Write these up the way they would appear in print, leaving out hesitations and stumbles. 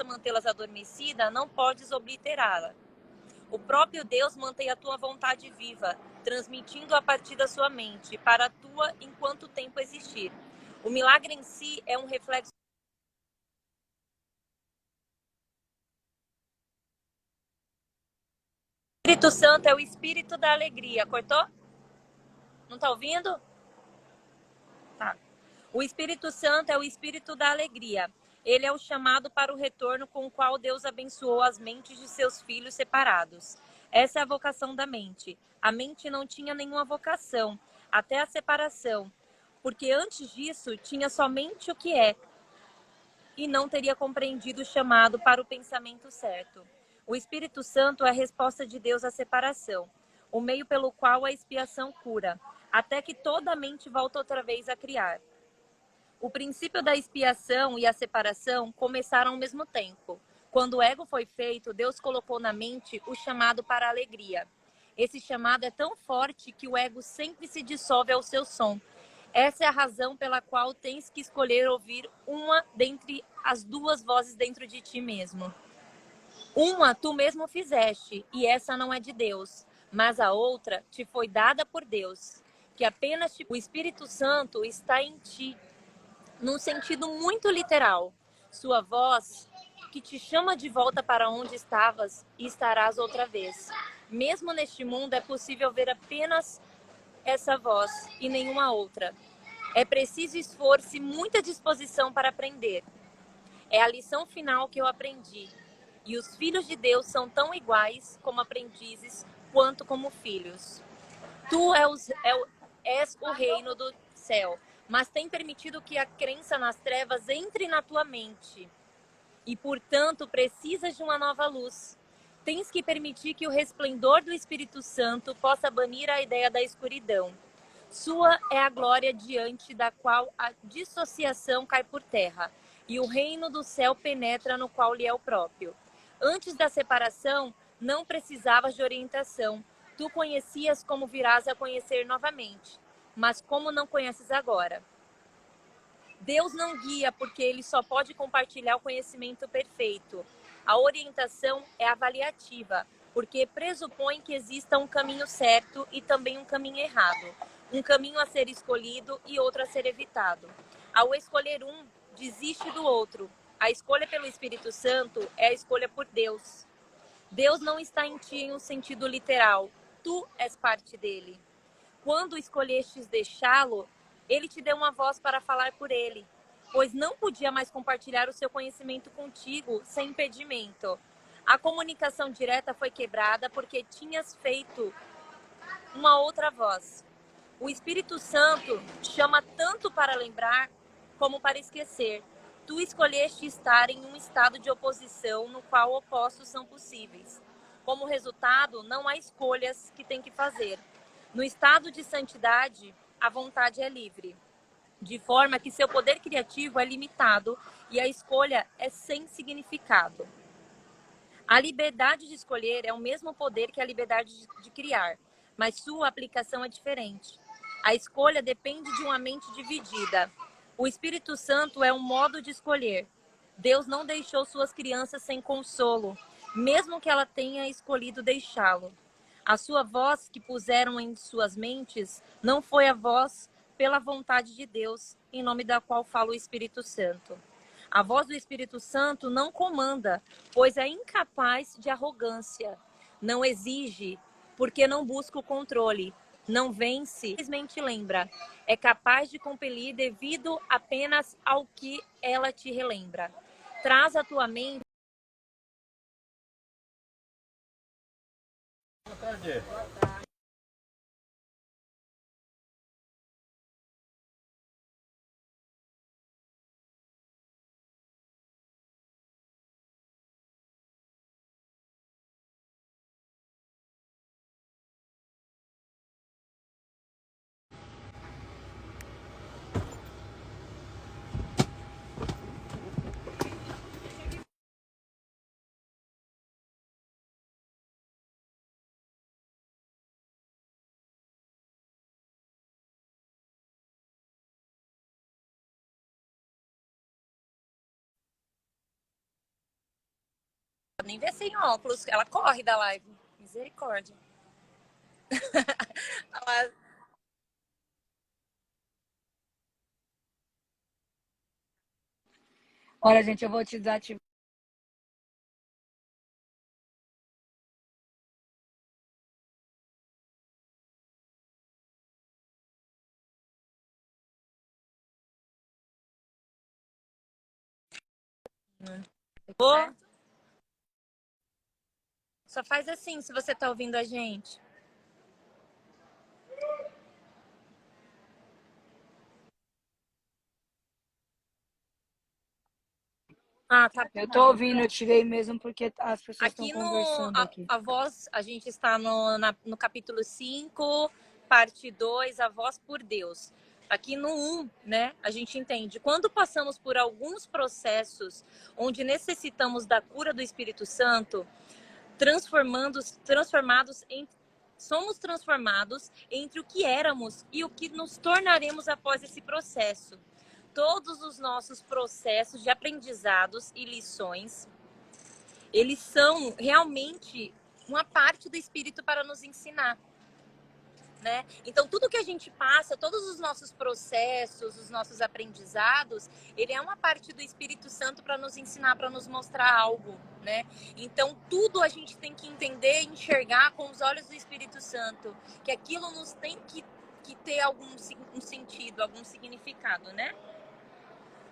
mantê-las adormecidas, não podes obliterá-la. O próprio Deus mantém a tua vontade viva, transmitindo a partir da sua mente, para a tua enquanto o tempo existir. O milagre em si é um reflexo. O Espírito Santo é o espírito da alegria. Cortou? Não tá ouvindo? Tá. O Espírito Santo é o espírito da alegria. Ele é o chamado para o retorno com o qual Deus abençoou as mentes de seus filhos separados. Essa é a vocação da mente. A mente não tinha nenhuma vocação, até a separação, porque antes disso tinha somente o que é, e não teria compreendido o chamado para o pensamento certo. O Espírito Santo é a resposta de Deus à separação, o meio pelo qual a expiação cura, até que toda a mente volta outra vez a criar. O princípio da expiação e a separação começaram ao mesmo tempo. Quando o ego foi feito, Deus colocou na mente o chamado para a alegria. Esse chamado é tão forte que o ego sempre se dissolve ao seu som. Essa é a razão pela qual tens que escolher ouvir uma dentre as duas vozes dentro de ti mesmo. Uma tu mesmo fizeste, e essa não é de Deus, mas a outra te foi dada por Deus, que apenas o Espírito Santo está em ti, num sentido muito literal. Sua voz que te chama de volta para onde estavas e estarás outra vez. Mesmo neste mundo é possível ver apenas essa voz e nenhuma outra. É preciso esforço e muita disposição para aprender. É a lição final que eu aprendi. E os filhos de Deus são tão iguais como aprendizes quanto como filhos. Tu és o reino do céu, mas tem permitido que a crença nas trevas entre na tua mente. E, portanto, precisas de uma nova luz. Tens que permitir que o resplendor do Espírito Santo possa banir a ideia da escuridão. Sua é a glória diante da qual a dissociação cai por terra, e o reino do céu penetra no qual lhe é o próprio. Antes da separação, não precisavas de orientação. Tu conhecias como virás a conhecer novamente, mas como não conheces agora. Deus não guia porque ele só pode compartilhar o conhecimento perfeito. A orientação é avaliativa, porque pressupõe que exista um caminho certo e também um caminho errado. Um caminho a ser escolhido e outro a ser evitado. Ao escolher um, desiste do outro. A escolha pelo Espírito Santo é a escolha por Deus. Deus não está em ti em um sentido literal. Tu és parte dele. Quando escolhestes deixá-lo, ele te deu uma voz para falar por ele, pois não podia mais compartilhar o seu conhecimento contigo sem impedimento. A comunicação direta foi quebrada porque tinhas feito uma outra voz. O Espírito Santo chama tanto para lembrar como para esquecer. Tu escolheste estar em um estado de oposição no qual opostos são possíveis. Como resultado, não há escolhas que tem que fazer. No estado de santidade, a vontade é livre, de forma que seu poder criativo é limitado e a escolha é sem significado. A liberdade de escolher é o mesmo poder que a liberdade de criar, mas sua aplicação é diferente. A escolha depende de uma mente dividida. O Espírito Santo é um modo de escolher. Deus não deixou suas crianças sem consolo, mesmo que ela tenha escolhido deixá-lo. A sua voz que puseram em suas mentes não foi a voz pela vontade de Deus, em nome da qual fala o Espírito Santo. A voz do Espírito Santo não comanda, pois é incapaz de arrogância. Não exige, porque não busca o controle. Não vence, simplesmente lembra. É capaz de compelir devido apenas ao que ela te relembra. Traz à tua mente. Boa tarde. pode nem ver sem óculos. Ela corre da live. Misericórdia. Ela... Olha, gente, eu vou te desativar. Oh, só faz assim se você tá ouvindo a gente. Ah, tá. Eu tô ouvindo, eu tirei mesmo porque as pessoas estão Aqui conversando aqui. a voz, a gente está no capítulo 5, parte 2, a voz por Deus. Aqui no 1, né, a gente entende. Quando passamos por alguns processos onde necessitamos da cura do Espírito Santo, somos transformados entre o que éramos e o que nos tornaremos após esse processo. Todos os nossos processos de aprendizados e lições, eles são realmente uma parte do Espírito para nos ensinar, né? Então, tudo que a gente passa, todos os nossos processos, os nossos aprendizados, ele é uma parte do Espírito Santo para nos ensinar, para nos mostrar algo, né? Então, tudo a gente tem que entender e enxergar com os olhos do Espírito Santo, que aquilo nos tem que ter um sentido, algum significado, né?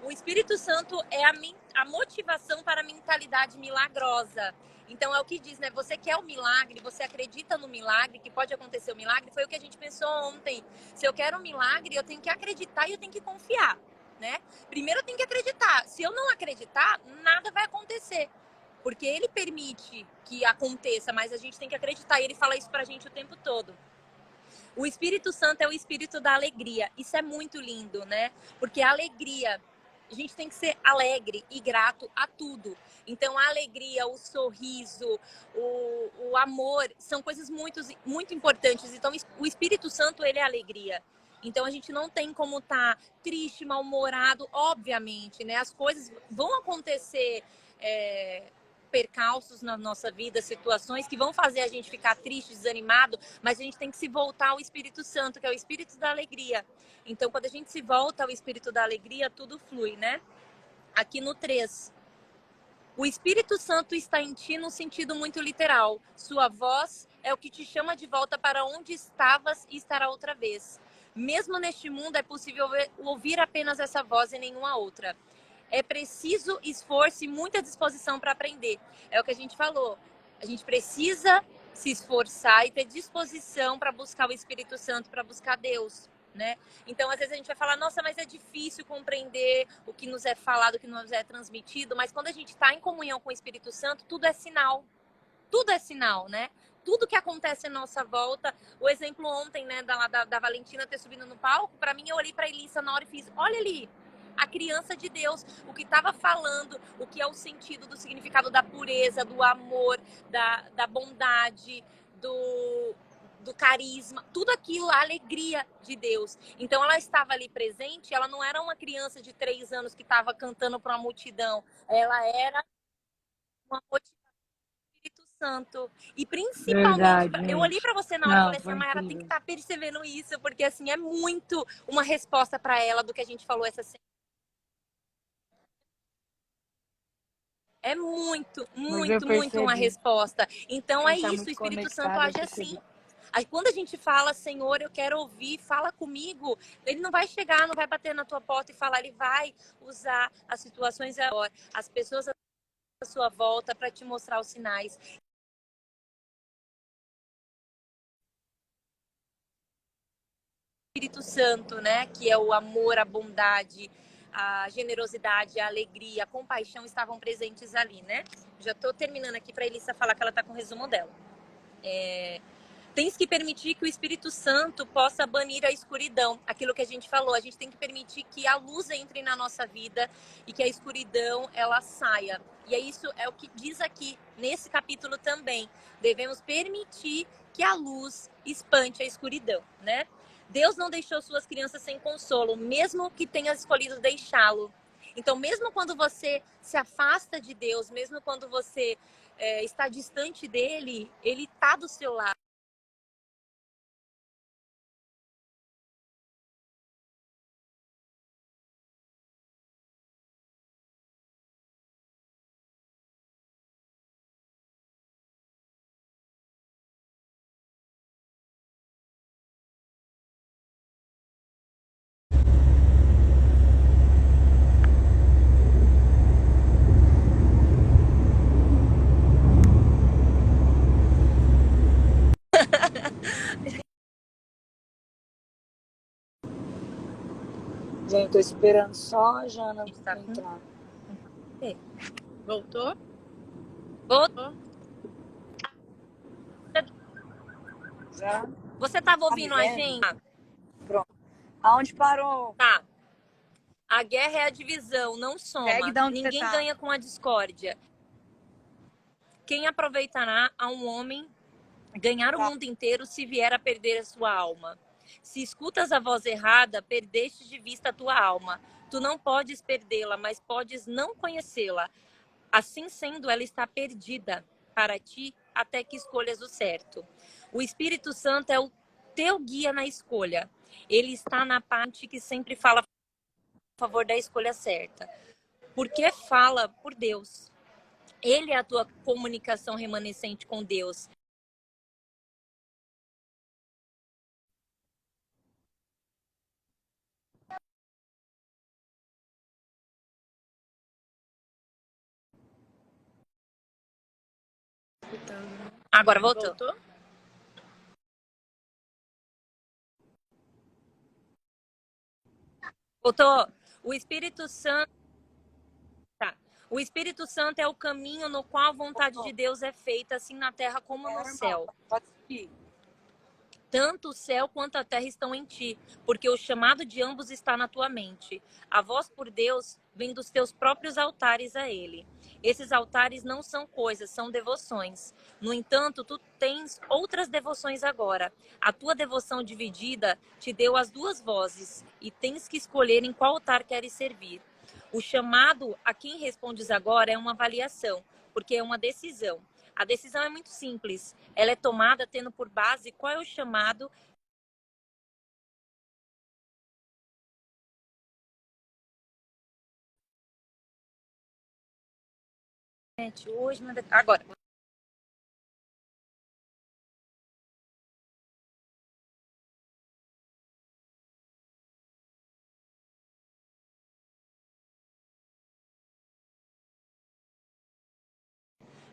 O Espírito Santo é a motivação para a mentalidade milagrosa. Então é o que diz, né? Você quer o milagre, você acredita no milagre, que pode acontecer o milagre. Foi o que a gente pensou ontem. Se eu quero um milagre, eu tenho que acreditar e eu tenho que confiar, né? Primeiro eu tenho que acreditar. Se eu não acreditar, nada vai acontecer. Porque ele permite que aconteça, mas a gente tem que acreditar. E ele fala isso pra gente o tempo todo. O Espírito Santo é o espírito da alegria. Isso é muito lindo, né? Porque a alegria... A gente tem que ser alegre e grato a tudo. Então, a alegria, o sorriso, o amor, são coisas muito importantes. Então, o Espírito Santo, ele é alegria. Então, a gente não tem como estar triste, mal-humorado, obviamente, né? As coisas vão acontecer... percalços na nossa vida, situações que vão fazer a gente ficar triste, desanimado, mas a gente tem que se voltar ao Espírito Santo, que é o Espírito da alegria. Então, quando a gente se volta ao Espírito da alegria, tudo flui, né? Aqui no 3. O Espírito Santo está em ti no sentido muito literal. Sua voz é o que te chama de volta para onde estavas e estará outra vez. Mesmo neste mundo é possível ouvir apenas essa voz e nenhuma outra. É preciso esforço e muita disposição para aprender. É o que a gente falou. A gente precisa se esforçar e ter disposição para buscar o Espírito Santo, para buscar Deus, né? Então, às vezes a gente vai falar, nossa, mas é difícil compreender o que nos é falado, o que nos é transmitido, mas quando a gente está em comunhão com o Espírito Santo, tudo é sinal. Tudo é sinal, né? Tudo que acontece à nossa volta. O exemplo ontem, né, da Valentina ter subido no palco, para mim, eu olhei para a Elissa na hora e fiz, olha ali, a criança de Deus, o que estava falando, o que é o sentido do significado da pureza, do amor, da bondade, do carisma, tudo aquilo, a alegria de Deus. Então ela estava ali presente, ela não era uma criança de 3 anos que estava cantando para uma multidão, ela era uma motivação do Espírito Santo. E principalmente, Verdade, eu olhei gente. para você na hora e Não, falei assim, foi a Mayara tem que incrível. estar percebendo isso, porque assim, é muito uma resposta para ela do que a gente falou essa semana. É muito, Mas eu muito, muito uma percebi. resposta. Então A é gente tá isso, o muito Espírito Santo conectado, eu age percebi. assim. Aí quando a gente fala, Senhor, eu quero ouvir, fala comigo, ele não vai chegar, não vai bater na tua porta e falar, ele vai usar as situações, as pessoas à sua volta para te mostrar os sinais. Espírito Santo, né, que é o amor, a bondade, a generosidade, a alegria, a compaixão estavam presentes ali, né? Já estou terminando aqui para a Elissa falar que ela está com o resumo dela. Tens que permitir que o Espírito Santo possa banir a escuridão. Aquilo que a gente falou, a gente tem que permitir que a luz entre na nossa vida e que a escuridão, ela saia. E é isso é o que diz aqui, nesse capítulo também. Devemos permitir que a luz espante a escuridão, né? Deus não deixou suas crianças sem consolo, mesmo que tenha escolhido deixá-lo. Então, mesmo quando você se afasta de Deus, mesmo quando você está distante dele, ele está do seu lado. Gente, tô esperando só a Jana Tá. entrar. Voltou? Voltou? Já? Você estava Tá me ouvindo a vendo? gente? Pronto. Aonde parou? Tá. A guerra é a divisão, não soma. Segue de onde você Ninguém tá. ganha com a discórdia. Quem aproveitará a um homem ganhar o mundo inteiro se vier a perder a sua alma? Se escutas a voz errada, perdeste de vista a tua alma. Tu não podes perdê-la, mas podes não conhecê-la. Assim sendo, ela está perdida para ti até que escolhas o certo. O Espírito Santo é o teu guia na escolha. Ele está na parte que sempre fala a favor da escolha certa. Porque fala por Deus. Ele é a tua comunicação remanescente com Deus. Agora voltou. Voltou. O Espírito Santo. Tá. O Espírito Santo é o caminho no qual a vontade de Deus é feita, assim na terra como no céu. Pode seguir. Tanto o céu quanto a terra estão em ti, porque o chamado de ambos está na tua mente. A voz por Deus vem dos teus próprios altares a ele. Esses altares não são coisas, são devoções. No entanto, tu tens outras devoções agora. A tua devoção dividida te deu as duas vozes e tens que escolher em qual altar queres servir. O chamado a quem respondes agora é uma avaliação, porque é uma decisão. A decisão é muito simples. Ela é tomada tendo por base qual é o chamado. Hoje, agora.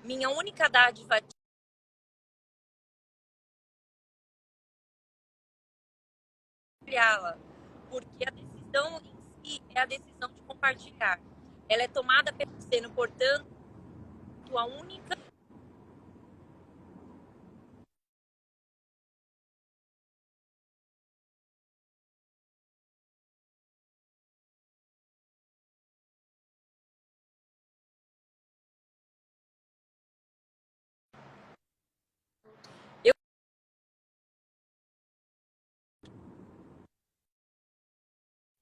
Minha única dádiva é porque a decisão em si é a decisão de compartilhar. Ela é tomada pelo seno, portanto, a única. Eu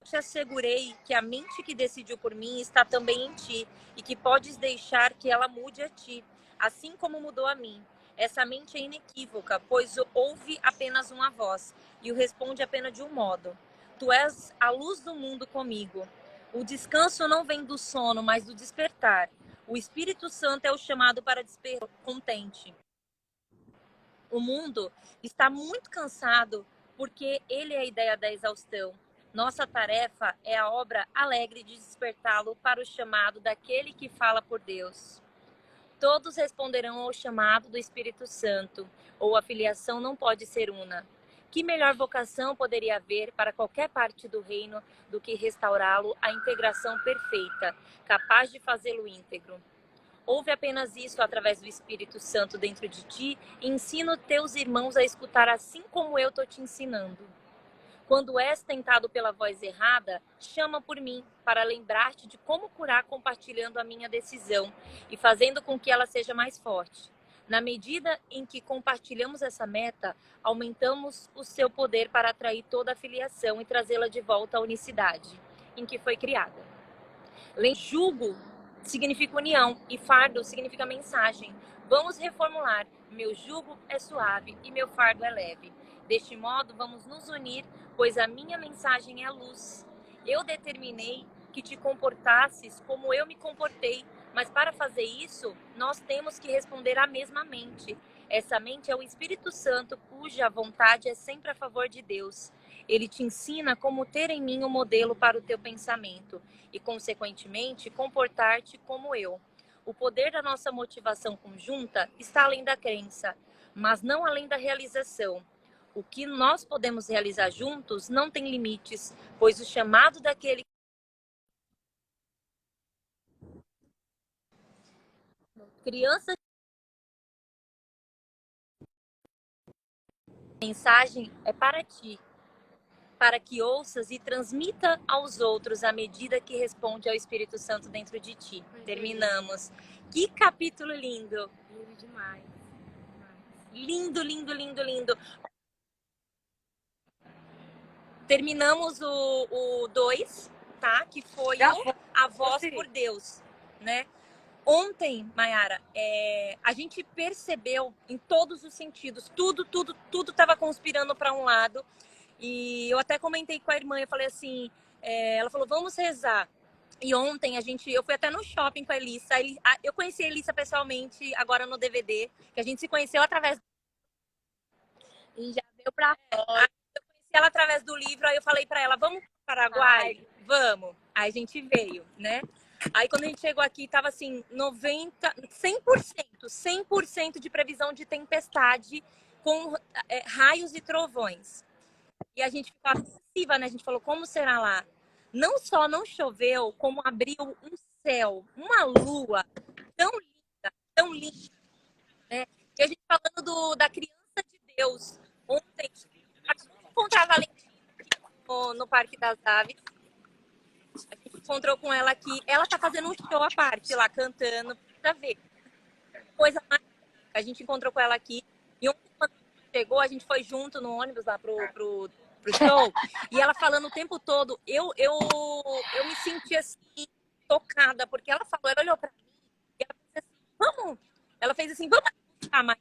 te assegurei que a mente que decidiu por mim está também em ti e que podes deixar que ela mude a ti, assim como mudou a mim. Essa mente é inequívoca, pois ouve apenas uma voz e o responde apenas de um modo. Tu és a luz do mundo comigo. O descanso não vem do sono, mas do despertar. O Espírito Santo é o chamado para despertar contente. O mundo está muito cansado porque ele é a ideia da exaustão. Nossa tarefa é a obra alegre de despertá-lo para o chamado daquele que fala por Deus. Todos responderão ao chamado do Espírito Santo, ou a filiação não pode ser una. Que melhor vocação poderia haver para qualquer parte do reino do que restaurá-lo à integração perfeita, capaz de fazê-lo íntegro? Ouve apenas isso através do Espírito Santo dentro de ti e ensina teus irmãos a escutar assim como eu estou te ensinando. Quando és tentado pela voz errada, chama por mim para lembrar-te de como curar compartilhando a minha decisão e fazendo com que ela seja mais forte. Na medida em que compartilhamos essa meta, aumentamos o seu poder para atrair toda a filiação e trazê-la de volta à unicidade em que foi criada. Jugo significa união e fardo significa mensagem. Vamos reformular. Meu jugo é suave e meu fardo é leve. Deste modo, vamos nos unir, pois a minha mensagem é a luz. Eu determinei que te comportasses como eu me comportei, mas para fazer isso, nós temos que responder à mesma mente. Essa mente é o Espírito Santo, cuja vontade é sempre a favor de Deus. Ele te ensina como ter em mim um modelo para o teu pensamento e, consequentemente, comportar-te como eu. O poder da nossa motivação conjunta está além da crença, mas não além da realização. O que nós podemos realizar juntos não tem limites, pois o chamado daquele criança mensagem é para ti, para que ouças e transmita aos outros à medida que responde ao Espírito Santo dentro de ti. Terminamos. Que capítulo lindo! Lindo demais. Lindo, lindo, lindo, lindo. Terminamos o 2, tá? Que foi a voz por Deus, né? Ontem, Mayara, a gente percebeu em todos os sentidos, tudo estava conspirando para um lado. E eu até comentei com a irmã, eu falei assim, ela falou, vamos rezar. E ontem eu fui até no shopping com a Elissa. Eu conheci a Elissa pessoalmente agora no DVD, que a gente se conheceu através e já veio pra fora. Eu conheci ela através do livro, aí eu falei pra ela, vamos pro Paraguai? Vamos. Aí a gente veio, né? Aí quando a gente chegou aqui, tava assim, 100% de previsão de tempestade com raios e trovões. E a gente ficou apreensiva, né? A gente falou, como será lá? Não só não choveu, como abriu um céu, uma lua tão linda, né? E a gente falando da criança de Deus. Ontem, acabou de encontrar a Valentina no Parque das Aves. A gente encontrou com ela aqui. Ela tá fazendo um show à parte lá, cantando, pra ver. Coisa mais. A gente encontrou com ela aqui. E ontem, quando chegou, a gente foi junto no ônibus lá pro show. E ela falando o tempo todo, eu me senti assim, tocada, porque ela falou, ela olhou pra mim e ela fez assim, vamos. Ela fez assim, vamos amanhã.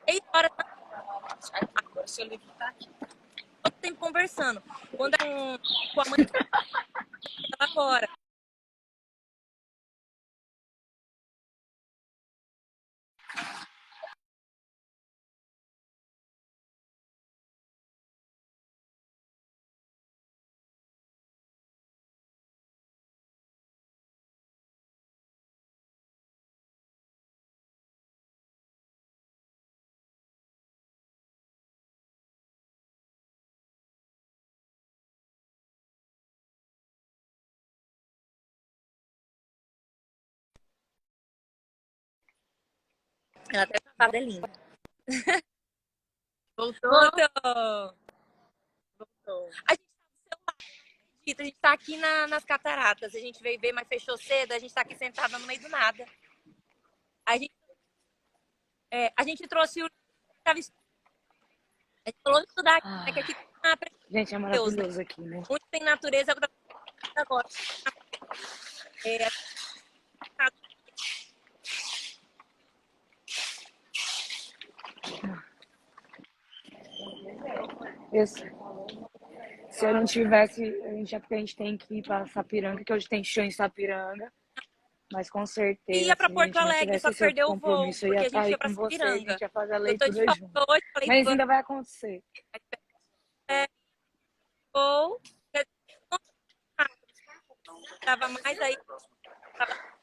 6 horas. Agora seu livro tá aqui. Todo tempo conversando. Quando com a mãe ela agora. Ela até tá linda. Voltou? Voltou. A gente tá aqui nas cataratas. A gente veio ver, mas fechou cedo. A gente tá aqui sentada no meio do nada. A gente trouxe o. A gente falou de estudar aqui, né? Que aqui gente, é maravilhoso aqui, né? Onde tem natureza agora. Se eu não tivesse, porque a gente tem que ir para Sapiranga, que hoje tem show em Sapiranga. Mas com certeza, ia pra se a Porto gente não Alegre, tivesse só esse perdeu o voo, compromisso, eu porque ia a estar gente aí ia pra com você, a Sapiranga. gente ia fazer a Eu tô de leitura junto. hoje, falei, Mas ainda vai acontecer. Ou tava mais aí,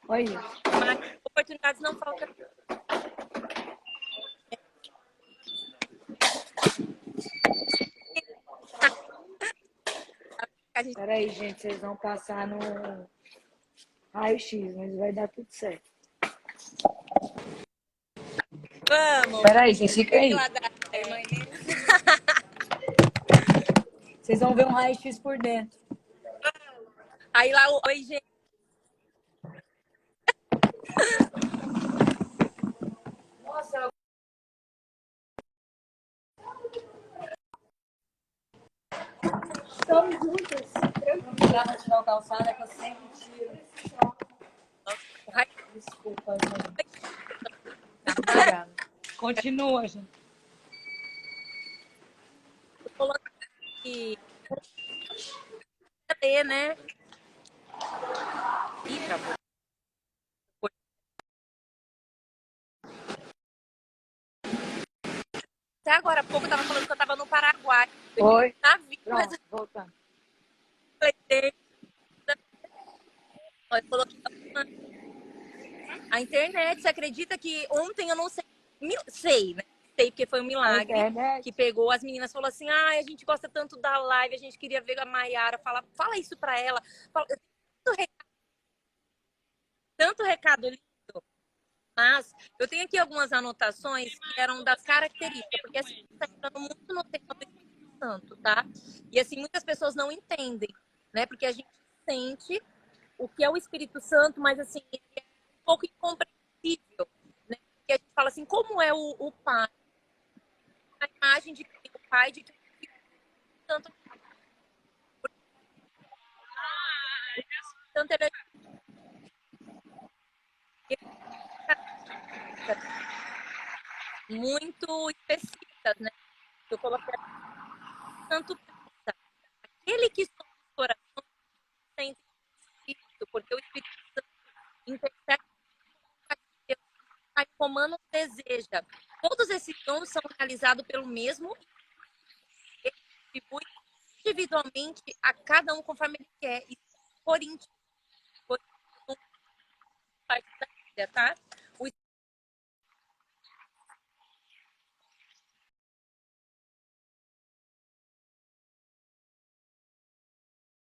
Olha. mas oportunidades não faltam. Peraí, gente, vocês vão passar no raio-x, mas vai dar tudo certo. Vamos! Peraí, gente, fica aí. Vocês vão ver um raio-x por dentro. Aí lá, oi, gente. Nossa, estamos juntas. Vamos lá pra tirar o calçado, é que eu sempre tiro. Desculpa, gente. Obrigada. Continua, gente. Eu coloquei ler, né? Ih, travou. Até agora há pouco eu tava falando que eu tava no Paraguai. Oi. Na vida, mas Pronto, voltando. eu coloquei a internet. Você acredita que ontem eu não sei, sei, né? Sei porque foi um milagre que pegou as meninas e falou assim: ah, a gente gosta tanto da live, a gente queria ver a Maiara. Fala isso pra ela. Fala, tanto recado lindo. Mas eu tenho aqui algumas anotações que eram das características, porque assim, está entrando muito no tema do Espírito Santo, tá? E assim, muitas pessoas não entendem, né? Porque a gente sente o que é o Espírito Santo, mas assim, ele é um pouco incompreensível, né? Porque a gente fala assim, como é o Pai? A imagem de quem é o Pai, de quem é o Espírito Santo. O Espírito Santo, ele é muito específicas, né? Eu coloquei tanto aquele que são os corações sente o Espírito, porque o Espírito Santo intercede com Deus, Pai comando deseja. Todos esses dons são realizados pelo mesmo e ele distribui individualmente a cada um conforme ele quer. E Coríntios, parte da Bíblia, tá?